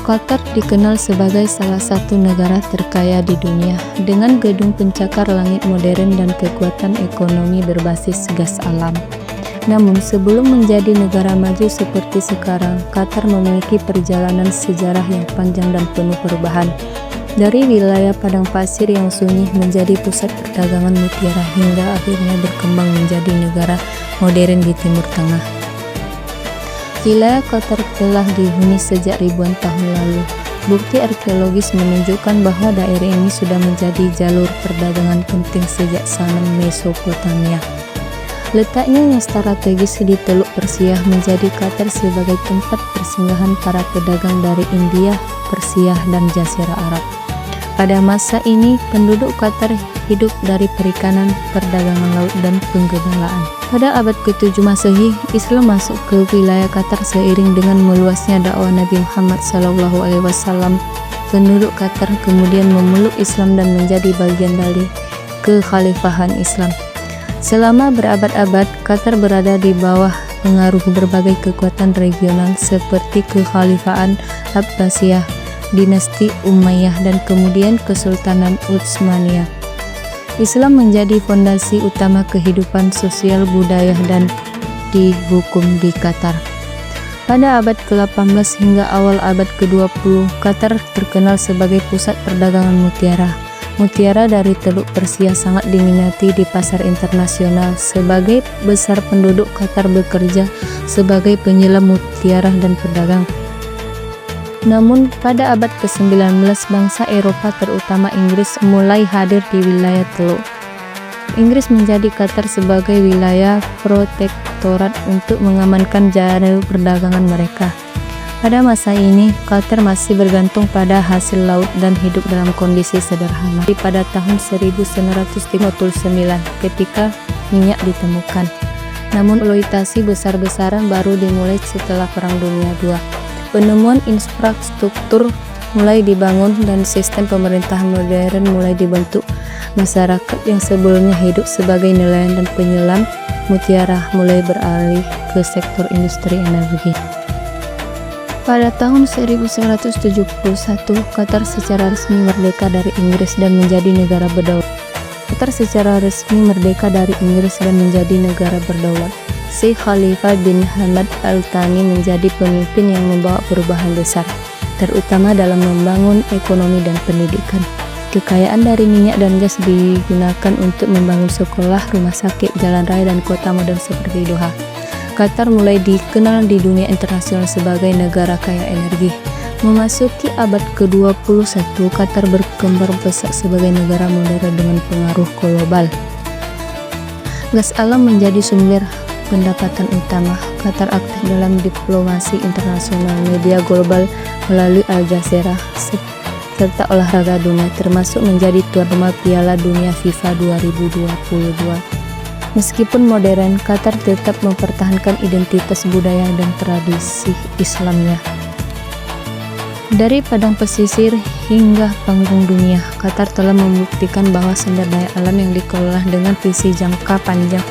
Qatar dikenal sebagai salah satu negara terkaya di dunia dengan gedung pencakar langit modern dan kekuatan ekonomi berbasis gas alam. Namun sebelum menjadi negara maju seperti sekarang, Qatar memiliki perjalanan sejarah yang panjang dan penuh perubahan. Dari wilayah padang pasir yang sunyi menjadi pusat perdagangan mutiara hingga akhirnya berkembang menjadi negara modern di Timur Tengah. Wilayah Qatar telah dihuni sejak ribuan tahun lalu. Bukti arkeologis menunjukkan bahwa daerah ini sudah menjadi jalur perdagangan penting sejak zaman Mesopotamia. Letaknya yang strategis di Teluk Persia menjadi Qatar sebagai tempat persinggahan para pedagang dari India, Persia, dan Jazirah Arab. Pada masa ini, penduduk Qatar hidup dari perikanan, perdagangan laut, dan penggembalaan. Pada abad ke-7 Masehi, Islam masuk ke wilayah Qatar seiring dengan meluasnya dakwah Nabi Muhammad SAW. Penduduk Qatar kemudian memeluk Islam dan menjadi bagian dari kekhalifahan Islam. Selama berabad-abad, Qatar berada di bawah pengaruh berbagai kekuatan regional seperti Kekhalifahan Abbasiyah, Dinasti Umayyah, dan kemudian Kesultanan Utsmaniyah. Islam menjadi fondasi utama kehidupan sosial, budaya, dan di hukum di Qatar. Pada abad ke-18 hingga awal abad ke-20, Qatar terkenal sebagai pusat perdagangan mutiara. Mutiara dari Teluk Persia sangat diminati di pasar internasional. Sebagai besar penduduk Qatar bekerja sebagai penyelam mutiara dan pedagang. Namun pada abad ke-19 bangsa Eropa terutama Inggris mulai hadir di wilayah Teluk. Inggris menjadi Qatar sebagai wilayah protektorat untuk mengamankan jalur perdagangan mereka. Pada masa ini, Qatar masih bergantung pada hasil laut dan hidup dalam kondisi sederhana. Pada tahun 1959 ketika minyak ditemukan. Namun eksploitasi besar-besaran baru dimulai setelah Perang Dunia II. Penemuan infrastruktur mulai dibangun dan sistem pemerintahan modern mulai dibentuk. Masyarakat yang sebelumnya hidup sebagai nelayan dan penyelam mutiara mulai beralih ke sektor industri energi. Pada tahun 1971, Qatar secara resmi merdeka dari Inggris dan menjadi negara berdaulat. Qatar secara resmi merdeka dari Inggris dan menjadi negara berdaulat. Sheikh Khalifah bin Hamad Al Thani menjadi pemimpin yang membawa perubahan besar, terutama dalam membangun ekonomi dan pendidikan. Kekayaan dari minyak dan gas digunakan untuk membangun sekolah, rumah sakit, jalan raya, dan kota modern seperti Doha. Qatar mulai dikenal di dunia internasional sebagai negara kaya energi. Memasuki abad ke-21, Qatar berkembang pesat sebagai negara modern dengan pengaruh global. Gas alam menjadi sumber pendapatan utama. Qatar aktif dalam diplomasi internasional, media global melalui Al Jazeera, serta olahraga dunia, termasuk menjadi tuan rumah Piala Dunia FIFA 2022. Meskipun modern, Qatar tetap mempertahankan identitas budaya dan tradisi Islamnya. Dari padang pesisir hingga panggung dunia, Qatar telah membuktikan bahwa sumber daya alam yang dikelola dengan visi jangka panjang